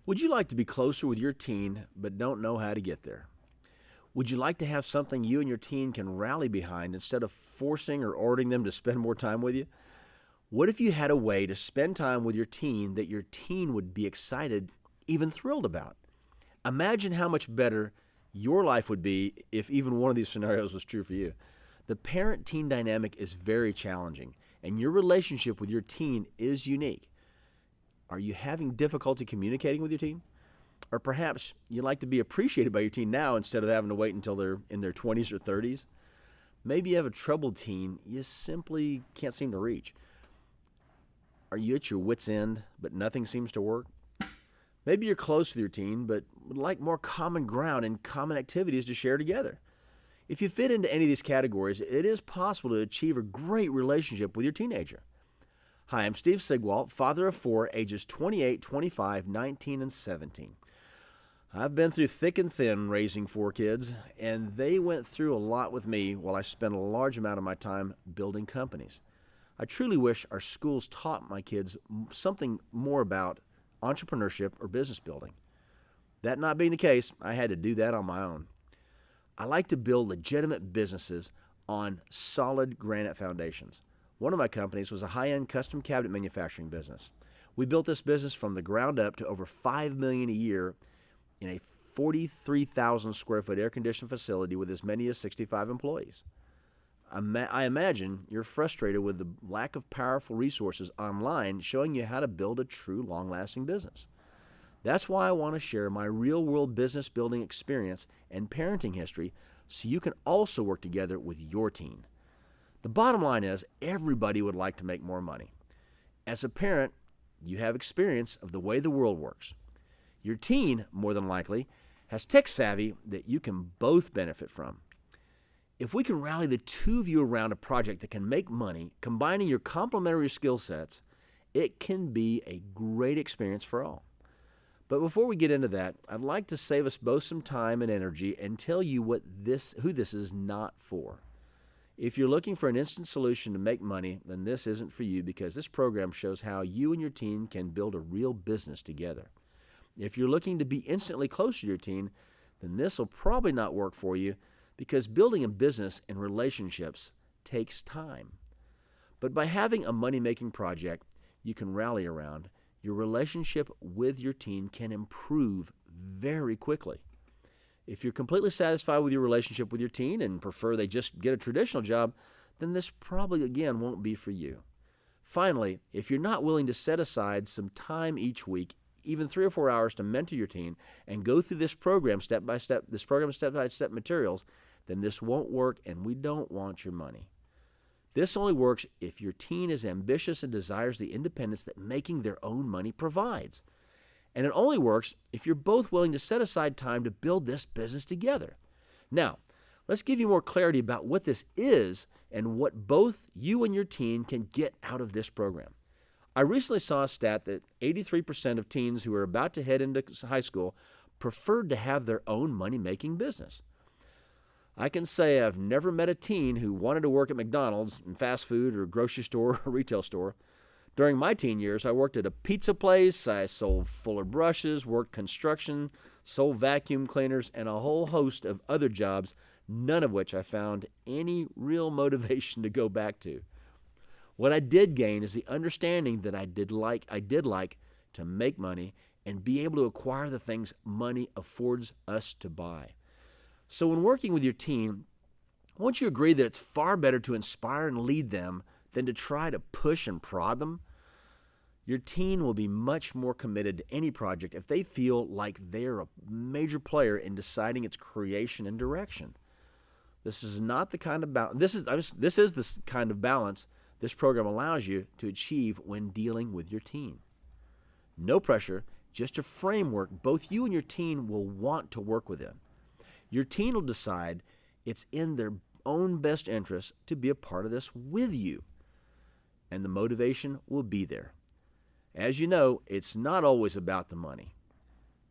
Would you like to be closer with your teen but don't know how to get there? Would you like to have something you and your teen can rally behind instead of forcing or ordering them to spend more time with you? What if you had a way to spend time with your teen that your teen would be excited, even thrilled about? Imagine how much better your life would be if even one of these scenarios was true for you. The parent teen dynamic is very challenging, and your relationship with your teen is unique. Are you having difficulty communicating with your teen? Or perhaps you'd like to be appreciated by your teen now instead of having to wait until they're in their 20s or 30s. Maybe you have a troubled teen you simply can't seem to reach. Are you at your wit's end, but nothing seems to work? Maybe you're close with your teen, but would like more common ground and common activities to share together. If you fit into any of these categories, it is possible to achieve a great relationship with your teenager. Hi, I'm Steve Sigwalt, father of four, ages 28, 25, 19, and 17. I've been through thick and thin raising four kids, and they went through a lot with me while I spent a large amount of my time building companies. I truly wish our schools taught my kids something more about entrepreneurship or business building. That not being the case, I had to do that on my own. I like to build legitimate businesses on solid granite foundations. One of my companies was a high-end custom cabinet manufacturing business. We built this business from the ground up to over $5 million a year in a 43,000 square foot air-conditioned facility with as many as 65 employees. I imagine you're frustrated with the lack of powerful resources online showing you how to build a true long-lasting business. That's why I want to share my real-world business building experience and parenting history so you can also work together with your teen. The bottom line is everybody would like to make more money. As a parent, you have experience of the way the world works. Your teen, more than likely, has tech savvy that you can both benefit from. If we can rally the two of you around a project that can make money, combining your complementary skill sets, it can be a great experience for all. But before we get into that, I'd like to save us both some time and energy and tell you who this is not for. If you're looking for an instant solution to make money, then this isn't for you because this program shows how you and your teen can build a real business together. If you're looking to be instantly close to your teen, then this will probably not work for you because building a business and relationships takes time. But by having a money-making project you can rally around, your relationship with your teen can improve very quickly. If you're completely satisfied with your relationship with your teen and prefer they just get a traditional job, then this probably, again, won't be for you. Finally, if you're not willing to set aside some time each week, even 3 or 4 hours to mentor your teen and go through this program step-by-step materials, then this won't work and we don't want your money. This only works if your teen is ambitious and desires the independence that making their own money provides. And it only works if you're both willing to set aside time to build this business together. Now, let's give you more clarity about what this is and what both you and your teen can get out of this program. I recently saw a stat that 83% of teens who are about to head into high school preferred to have their own money-making business. I can say I've never met a teen who wanted to work at McDonald's, in fast food, or grocery store, or retail store. During my teen years, I worked at a pizza place, I sold Fuller brushes, worked construction, sold vacuum cleaners, and a whole host of other jobs, none of which I found any real motivation to go back to. What I did gain is the understanding that I did like to make money and be able to acquire the things money affords us to buy. So when working with your teen, won't you agree that it's far better to inspire and lead them than to try to push and prod them? Your teen will be much more committed to any project if they feel like they're a major player in deciding its creation and direction. This is not the kind of this is the kind of balance this program allows you to achieve when dealing with your teen. No pressure, just a framework both you and your teen will want to work within. Your teen will decide it's in their own best interest to be a part of this with you, and the motivation will be there. As you know, it's not always about the money.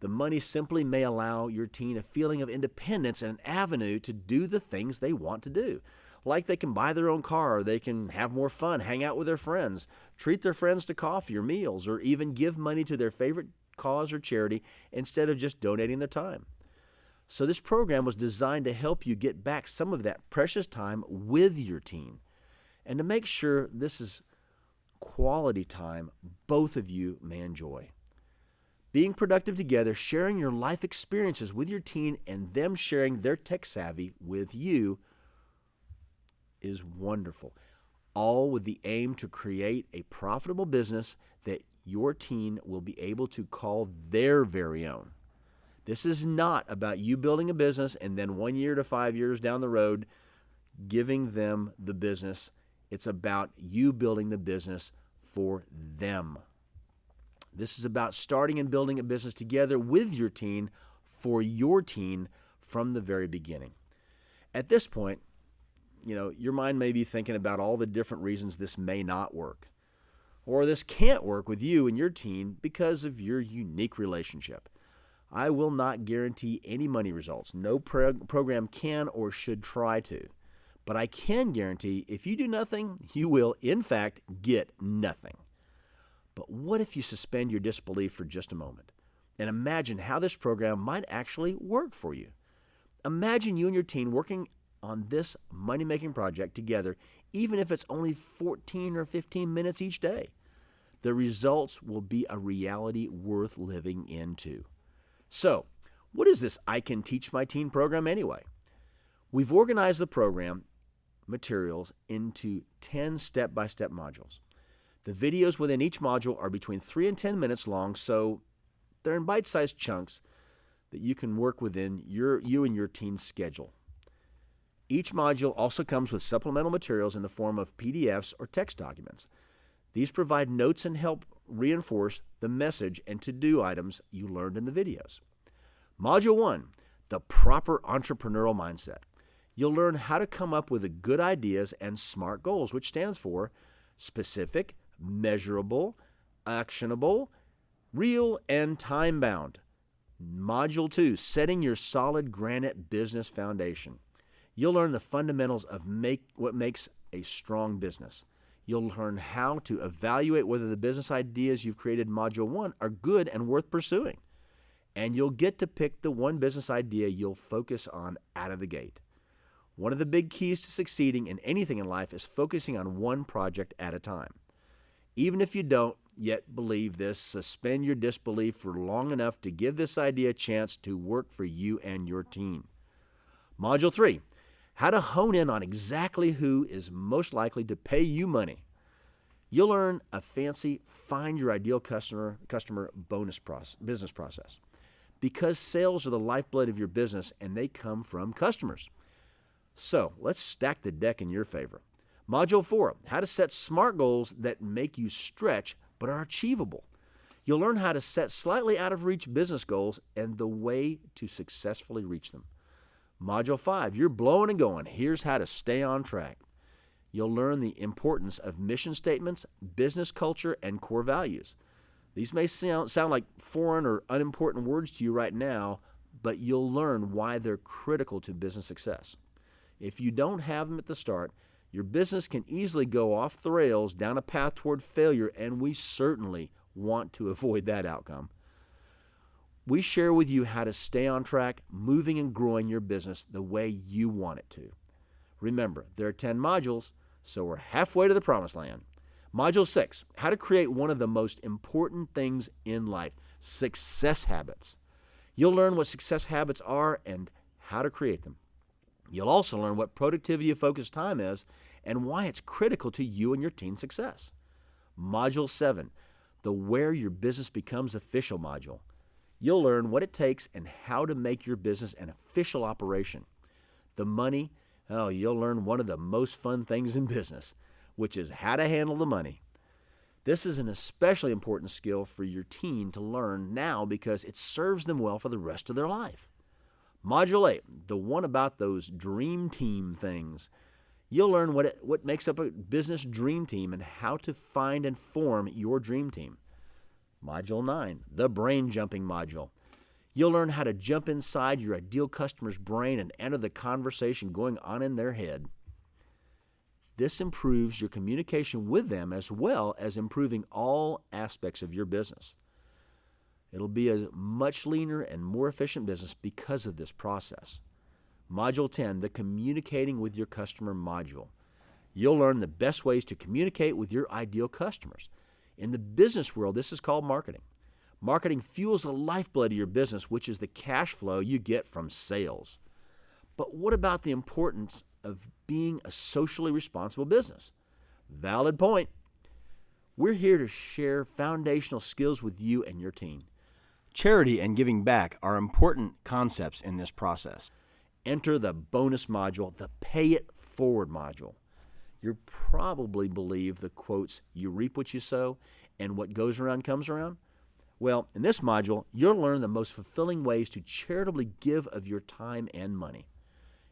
The money simply may allow your teen a feeling of independence and an avenue to do the things they want to do. Like they can buy their own car, they can have more fun, hang out with their friends, treat their friends to coffee or meals, or even give money to their favorite cause or charity instead of just donating their time. So this program was designed to help you get back some of that precious time with your teen and to make sure this is quality time both of you may enjoy. Being productive together, sharing your life experiences with your teen, and them sharing their tech savvy with you is wonderful, all with the aim to create a profitable business that your teen will be able to call their very own. This is not about you building a business and then 1 year to 5 years down the road giving them the business. It's about you building the business for them. This is about starting and building a business together with your teen for your teen from the very beginning. At this point, your mind may be thinking about all the different reasons this may not work, or this can't work with you and your teen because of your unique relationship. I will not guarantee any money results. No program can or should try to. But I can guarantee if you do nothing, you will, in fact, get nothing. But what if you suspend your disbelief for just a moment and imagine how this program might actually work for you? Imagine you and your teen working on this money-making project together, even if it's only 14 or 15 minutes each day. The results will be a reality worth living into. So, what is this I Can Teach My Teen program anyway? We've organized the program materials into 10 step-by-step modules. The videos within each module are between 3 and 10 minutes long, so they're in bite-sized chunks that you can work within you and your teen's schedule. Each module also comes with supplemental materials in the form of PDFs or text documents. These provide notes and help reinforce the message and to-do items you learned in the videos. Module 1, the proper entrepreneurial mindset. You'll learn how to come up with the good ideas and SMART goals, which stands for specific, measurable, actionable, real, and time-bound. Module 2, setting your solid granite business foundation. You'll learn the fundamentals of what makes a strong business. You'll learn how to evaluate whether the business ideas you've created in Module 1 are good and worth pursuing. And you'll get to pick the one business idea you'll focus on out of the gate. One of the big keys to succeeding in anything in life is focusing on one project at a time. Even if you don't yet believe this, suspend your disbelief for long enough to give this idea a chance to work for you and your teen. Module 3, how to hone in on exactly who is most likely to pay you money. You'll learn a fancy find your ideal customer business process. Because sales are the lifeblood of your business and they come from customers. So let's stack the deck in your favor. Module 4, how to set SMART goals that make you stretch but are achievable. You'll learn how to set slightly out of reach business goals and the way to successfully reach them. Module 5, you're blowing and going. Here's how to stay on track. You'll learn the importance of mission statements, business culture, and core values. These may sound like foreign or unimportant words to you right now, but you'll learn why they're critical to business success. If you don't have them at the start, your business can easily go off the rails down a path toward failure, and we certainly want to avoid that outcome. We share with you how to stay on track, moving and growing your business the way you want it to. Remember, there are 10 modules, so we're halfway to the promised land. Module 6, how to create one of the most important things in life, success habits. You'll learn what success habits are and how to create them. You'll also learn what productivity-focused time is and why it's critical to you and your teen's success. Module 7, the Where Your Business Becomes Official module. You'll learn what it takes and how to make your business an official operation. The money, you'll learn one of the most fun things in business, which is how to handle the money. This is an especially important skill for your teen to learn now because it serves them well for the rest of their life. Module 8, the one about those dream team things. You'll learn what makes up a business dream team and how to find and form your dream team. Module 9, the brain jumping module. You'll learn how to jump inside your ideal customer's brain and enter the conversation going on in their head. This improves your communication with them as well as improving all aspects of your business. It'll be a much leaner and more efficient business because of this process. Module 10, the Communicating with Your Customer module. You'll learn the best ways to communicate with your ideal customers. In the business world, this is called marketing. Marketing fuels the lifeblood of your business, which is the cash flow you get from sales. But what about the importance of being a socially responsible business? Valid point. We're here to share foundational skills with you and your team. Charity and giving back are important concepts in this process. Enter the bonus module, the Pay It Forward module. You probably believe the quotes, "You reap what you sow, and what goes around comes around." Well, in this module, you'll learn the most fulfilling ways to charitably give of your time and money.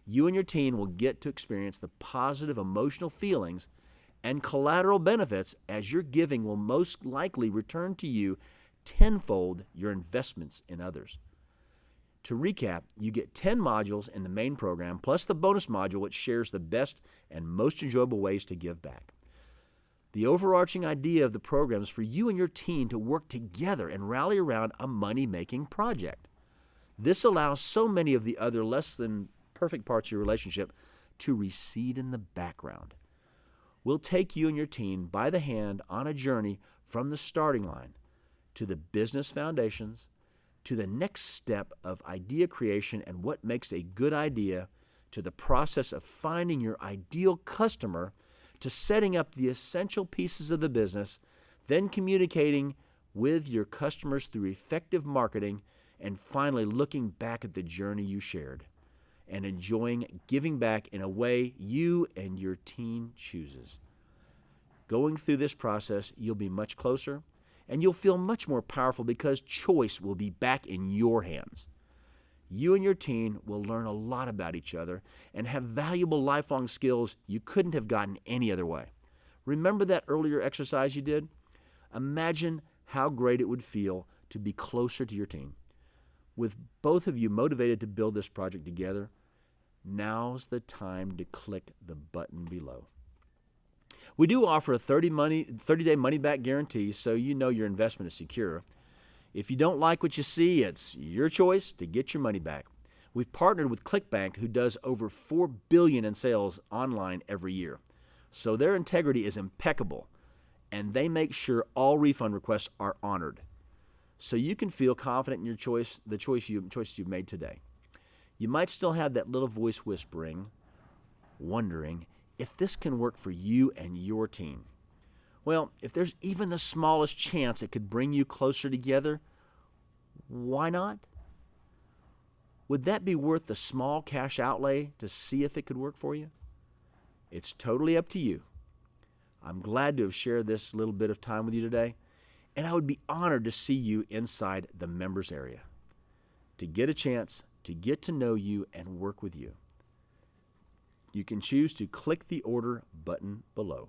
You and your team will get to experience the positive emotional feelings and collateral benefits as your giving will most likely return to you tenfold your investments in others. To recap, you get 10 modules in the main program, plus the bonus module which shares the best and most enjoyable ways to give back. The overarching idea of the program is for you and your team to work together and rally around a money-making project. This allows so many of the other less than perfect parts of your relationship to recede in the background. We'll take you and your team by the hand on a journey from the starting line to the business foundations, to the next step of idea creation and what makes a good idea, to the process of finding your ideal customer, to setting up the essential pieces of the business, then communicating with your customers through effective marketing, and finally looking back at the journey you shared and enjoying giving back in a way you and your team chooses. Going through this process, you'll be much closer, and you'll feel much more powerful because choice will be back in your hands. You and your team will learn a lot about each other and have valuable lifelong skills you couldn't have gotten any other way. Remember that earlier exercise you did? Imagine how great it would feel to be closer to your team. With both of you motivated to build this project together, now's the time to click the button below. We do offer a 30-day money-back guarantee, so you know your investment is secure. If you don't like what you see, it's your choice to get your money back. We've partnered with ClickBank, who does over $4 billion in sales online every year. So their integrity is impeccable, and they make sure all refund requests are honored. So you can feel confident in your choice, the choices you've made today. You might still have that little voice whispering, wondering if this can work for you and your team. Well, if there's even the smallest chance it could bring you closer together, why not? Would that be worth the small cash outlay to see if it could work for you? It's totally up to you. I'm glad to have shared this little bit of time with you today, and I would be honored to see you inside the members area to get a chance to get to know you and work with you. You can choose to click the order button below.